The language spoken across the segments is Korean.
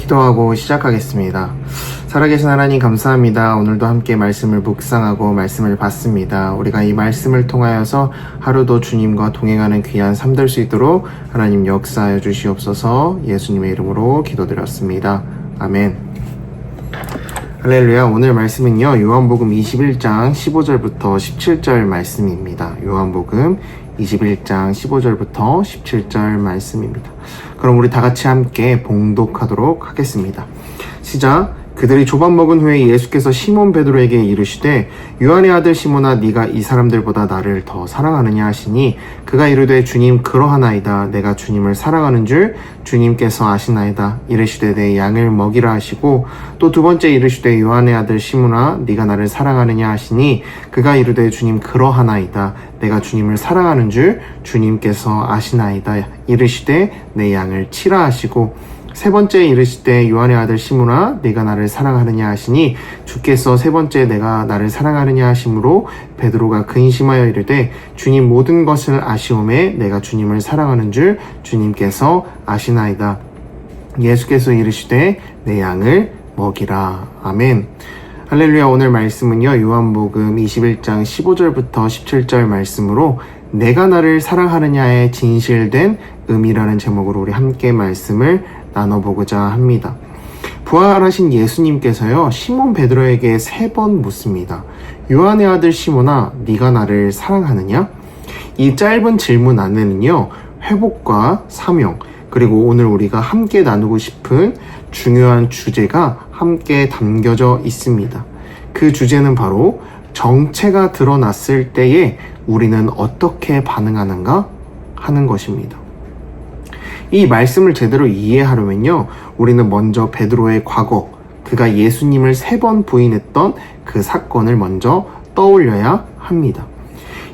기도하고 시작하겠습니다. 살아계신 하나님 감사합니다. 오늘도 함께 말씀을 묵상하고 말씀을 받습니다. 우리가 이 말씀을 통하여서 하루도 주님과 동행하는 귀한 삶 될 수 있도록 하나님 역사하여 주시옵소서. 예수님의 이름으로 기도드렸습니다. 아멘. 할렐루야. 오늘 말씀은요, 요한복음 21장 15절부터 17절 말씀입니다. 요한복음 21장 15절부터 17절 말씀입니다. 그럼 우리 다 같이 함께 봉독하도록 하겠습니다. 시작. 그들이 조밥 먹은 후에 예수께서 시몬 베드로에게 이르시되 요한의 아들 시몬아, 네가 이 사람들보다 나를 더 사랑하느냐 하시니, 그가 이르되 주님, 그러하나이다. 내가 주님을 사랑하는 줄 주님께서 아시나이다. 이르시되 내 양을 먹이라 하시고, 또 두 번째 이르시되 요한의 아들 시몬아, 네가 나를 사랑하느냐 하시니, 그가 이르되 주님, 그러하나이다. 내가 주님을 사랑하는 줄 주님께서 아시나이다. 이르시되 내 양을 치라 하시고, 세 번째 이르시되 요한의 아들 시몬아, 네가 나를 사랑하느냐 하시니, 주께서 세 번째 내가 나를 사랑하느냐 하심으로 베드로가 근심하여 이르되 주님, 모든 것을 아시오매 내가 주님을 사랑하는 줄 주님께서 아시나이다. 예수께서 이르시되 내 양을 먹이라. 아멘. 할렐루야. 오늘 말씀은요, 요한복음 21장 15절부터 17절 말씀으로 내가 나를 사랑하느냐에 진실된 의미라는 제목으로 우리 함께 말씀을 나눠보고자 합니다. 부활하신 예수님께서요, 시몬 베드로에게 3번 묻습니다. 요한의 아들 시몬아, 네가 나를 사랑하느냐? 이 짧은 질문 안에는요, 회복과 사명, 그리고 오늘 우리가 함께 나누고 싶은 중요한 주제가 함께 담겨져 있습니다. 그 주제는 바로 정체가 드러났을 때에 우리는 어떻게 반응하는가 하는 것입니다. 이 말씀을 제대로 이해하려면요, 우리는 먼저 베드로의 과거, 그가 예수님을 3번 부인했던 그 사건을 먼저 떠올려야 합니다.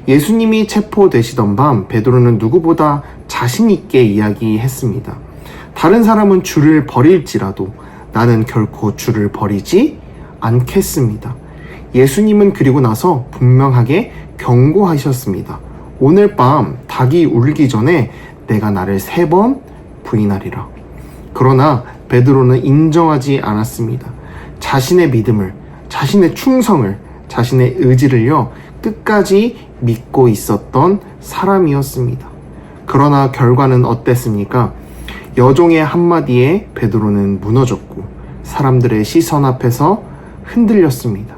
예수님이 체포되시던 밤, 베드로는 누구보다 자신있게 이야기했습니다. 다른 사람은 주를 버릴지라도 나는 결코 주를 버리지 않겠습니다. 예수님은 그리고 나서 분명하게 경고하셨습니다. 오늘 밤 닭이 울기 전에 내가 나를 3번 부인하리라. 그러나 베드로는 인정하지 않았습니다. 자신의 믿음을, 자신의 충성을, 자신의 의지를요, 끝까지 믿고 있었던 사람이었습니다. 그러나 결과는 어땠습니까? 여종의 한마디에 베드로는 무너졌고 사람들의 시선 앞에서 흔들렸습니다.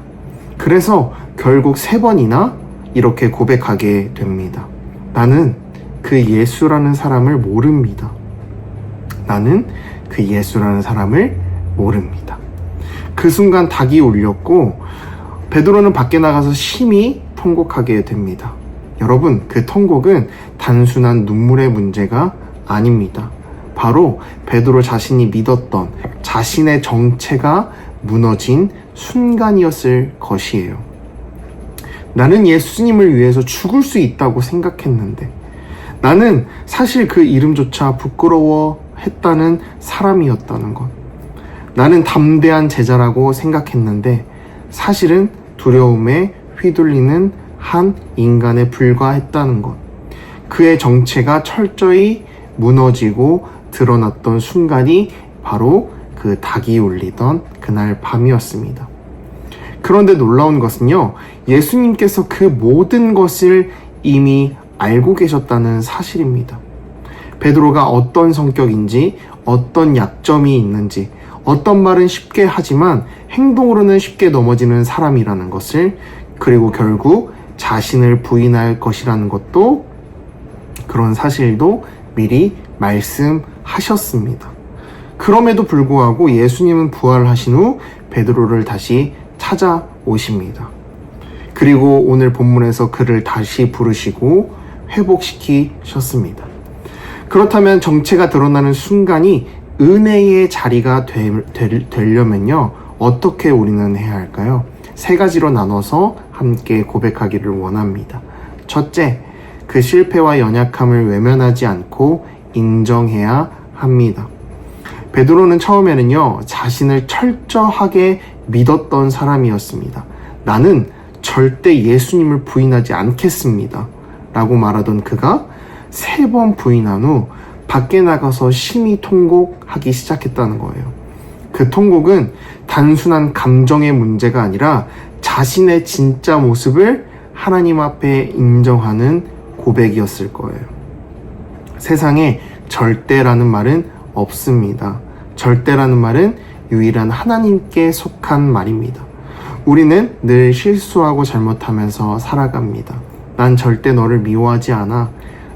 그래서 결국 3번이나 이렇게 고백하게 됩니다. 나는 그 예수라는 사람을 모릅니다. 나는 그 예수라는 사람을 모릅니다. 그 순간 닭이 울렸고 베드로는 밖에 나가서 심히 통곡하게 됩니다. 여러분, 그 통곡은 단순한 눈물의 문제가 아닙니다. 바로 베드로 자신이 믿었던 자신의 정체가 무너진 순간이었을 것이에요. 나는 예수님을 위해서 죽을 수 있다고 생각했는데, 나는 사실 그 이름조차 부끄러워했다는 사람이었다는 것. 나는 담대한 제자라고 생각했는데 사실은 두려움에 휘둘리는 한 인간에 불과했다는 것. 그의 정체가 철저히 무너지고 드러났던 순간이 바로 그 닭이 울리던 그날 밤이었습니다. 그런데 놀라운 것은요, 예수님께서 그 모든 것을 이미 알고 계셨다는 사실입니다. 베드로가 어떤 성격인지, 어떤 약점이 있는지, 어떤 말은 쉽게 하지만 행동으로는 쉽게 넘어지는 사람이라는 것을, 그리고 결국 자신을 부인할 것이라는 것도, 그런 사실도 미리 말씀하셨습니다. 그럼에도 불구하고 예수님은 부활하신 후 베드로를 다시 찾아오십니다. 그리고 오늘 본문에서 그를 다시 부르시고 회복시키셨습니다. 그렇다면 정체가 드러나는 순간이 은혜의 자리가 되려면요, 어떻게 우리는 해야 할까요? 3가지로 나눠서 함께 고백하기를 원합니다. 첫째, 그 실패와 연약함을 외면하지 않고 인정해야 합니다. 베드로는 처음에는요, 자신을 철저하게 믿었던 사람이었습니다. 나는 절대 예수님을 부인하지 않겠습니다. 라고 말하던 그가 3번 부인한 후 밖에 나가서 심히 통곡하기 시작했다는 거예요. 그 통곡은 단순한 감정의 문제가 아니라 자신의 진짜 모습을 하나님 앞에 인정하는 고백이었을 거예요. 세상에 절대라는 말은 없습니다. 절대라는 말은 유일한 하나님께 속한 말입니다. 우리는 늘 실수하고 잘못하면서 살아갑니다. 난 절대 너를 미워하지 않아.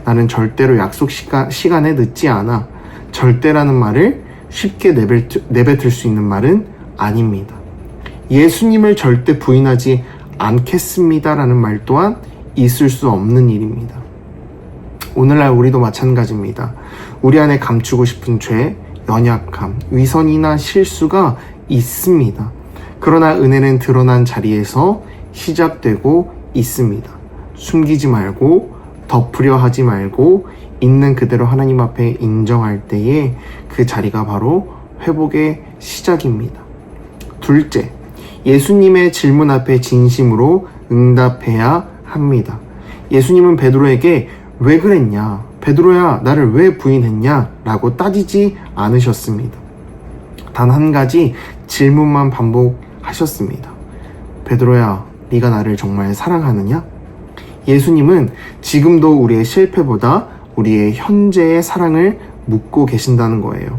나는 절대로 약속 시간에 늦지 않아. 절대라는 말을 쉽게 내뱉을 수 있는 말은 아닙니다. 예수님을 절대 부인하지 않겠습니다라는 말 또한 있을 수 없는 일입니다. 오늘날 우리도 마찬가지입니다. 우리 안에 감추고 싶은 죄, 연약함, 위선이나 실수가 있습니다. 그러나 은혜는 드러난 자리에서 시작되고 있습니다. 숨기지 말고 덮으려 하지 말고 있는 그대로 하나님 앞에 인정할 때에 그 자리가 바로 회복의 시작입니다. 둘째, 예수님의 질문 앞에 진심으로 응답해야 합니다. 예수님은 베드로에게 왜 그랬냐? 베드로야, 나를 왜 부인했냐? 라고 따지지 않으셨습니다. 단 한 가지 질문만 반복하셨습니다. 베드로야, 네가 나를 정말 사랑하느냐? 예수님은 지금도 우리의 실패보다 우리의 현재의 사랑을 묻고 계신다는 거예요.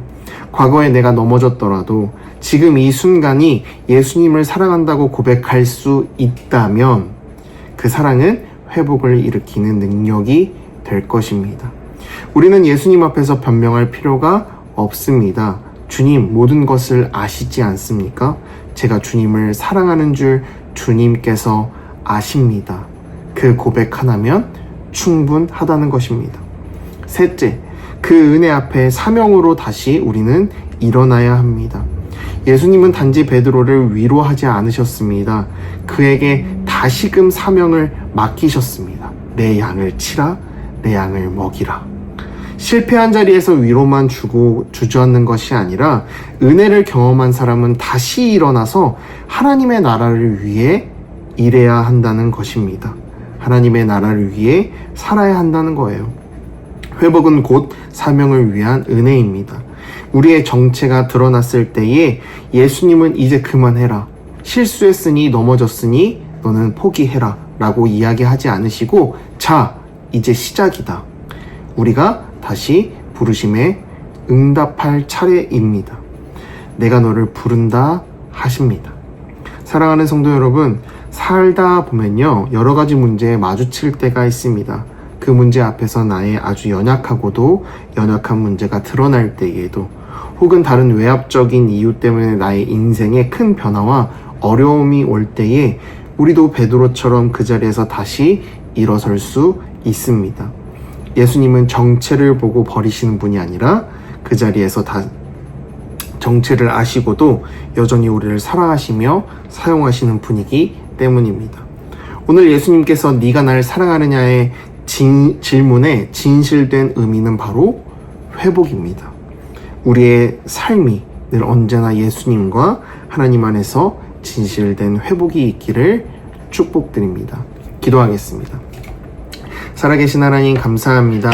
과거에 내가 넘어졌더라도 지금 이 순간이 예수님을 사랑한다고 고백할 수 있다면 그 사랑은 회복을 일으키는 능력이 될 것입니다. 우리는 예수님 앞에서 변명할 필요가 없습니다. 주님, 모든 것을 아시지 않습니까? 제가 주님을 사랑하는 줄 주님께서 아십니다. 그 고백 하나면 충분하다는 것입니다. 셋째, 그 은혜 앞에 사명으로 다시 우리는 일어나야 합니다. 예수님은 단지 베드로를 위로하지 않으셨습니다. 그에게 다시금 사명을 맡기셨습니다. 내 양을 치라, 내 양을 먹이라. 실패한 자리에서 위로만 주고 주저앉는 것이 아니라 은혜를 경험한 사람은 다시 일어나서 하나님의 나라를 위해 일해야 한다는 것입니다. 하나님의 나라를 위해 살아야 한다는 거예요. 회복은 곧 사명을 위한 은혜입니다. 우리의 정체가 드러났을 때에 예수님은 이제 그만해라. 실수했으니 넘어졌으니 너는 포기해라. 라고 이야기하지 않으시고 자, 이제 시작이다. 우리가 다시 부르심에 응답할 차례입니다. 내가 너를 부른다 하십니다. 사랑하는 성도 여러분, 살다 보면요, 여러 가지 문제에 마주칠 때가 있습니다. 그 문제 앞에서 나의 아주 연약하고도 연약한 문제가 드러날 때에도 혹은 다른 외압적인 이유 때문에 나의 인생에 큰 변화와 어려움이 올 때에 우리도 베드로처럼 그 자리에서 다시 일어설 수 있습니다. 예수님은 정체를 보고 버리시는 분이 아니라 그 자리에서 정체를 아시고도 여전히 우리를 사랑하시며 사용하시는 분이기 때문입니다. 오늘 예수님께서 네가 날 사랑하느냐의 질문의 진실된 의미는 바로 회복입니다. 우리의 삶이 늘 언제나 예수님과 하나님 안에서 진실된 회복이 있기를 축복드립니다. 기도하겠습니다. 살아계신 하나님 감사합니다.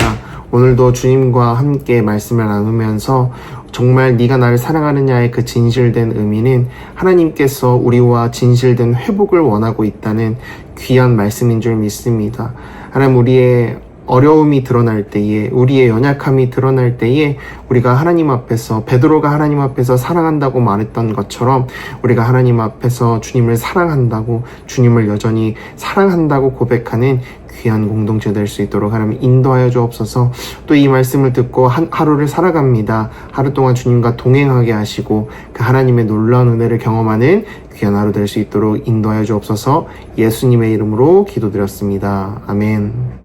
오늘도 주님과 함께 말씀을 나누면서 정말 네가 나를 사랑하느냐의 그 진실된 의미는 하나님께서 우리와 진실된 회복을 원하고 있다는 귀한 말씀인 줄 믿습니다. 하나님, 우리의 어려움이 드러날 때에, 우리의 연약함이 드러날 때에 우리가 하나님 앞에서, 베드로가 하나님 앞에서 사랑한다고 말했던 것처럼 우리가 하나님 앞에서 주님을 사랑한다고, 주님을 여전히 사랑한다고 고백하는 귀한 공동체 될 수 있도록 하나님 인도하여 주옵소서. 또 이 말씀을 듣고 하루를 살아갑니다. 하루 동안 주님과 동행하게 하시고 그 하나님의 놀라운 은혜를 경험하는 귀한 하루 될 수 있도록 인도하여 주옵소서. 예수님의 이름으로 기도드렸습니다. 아멘.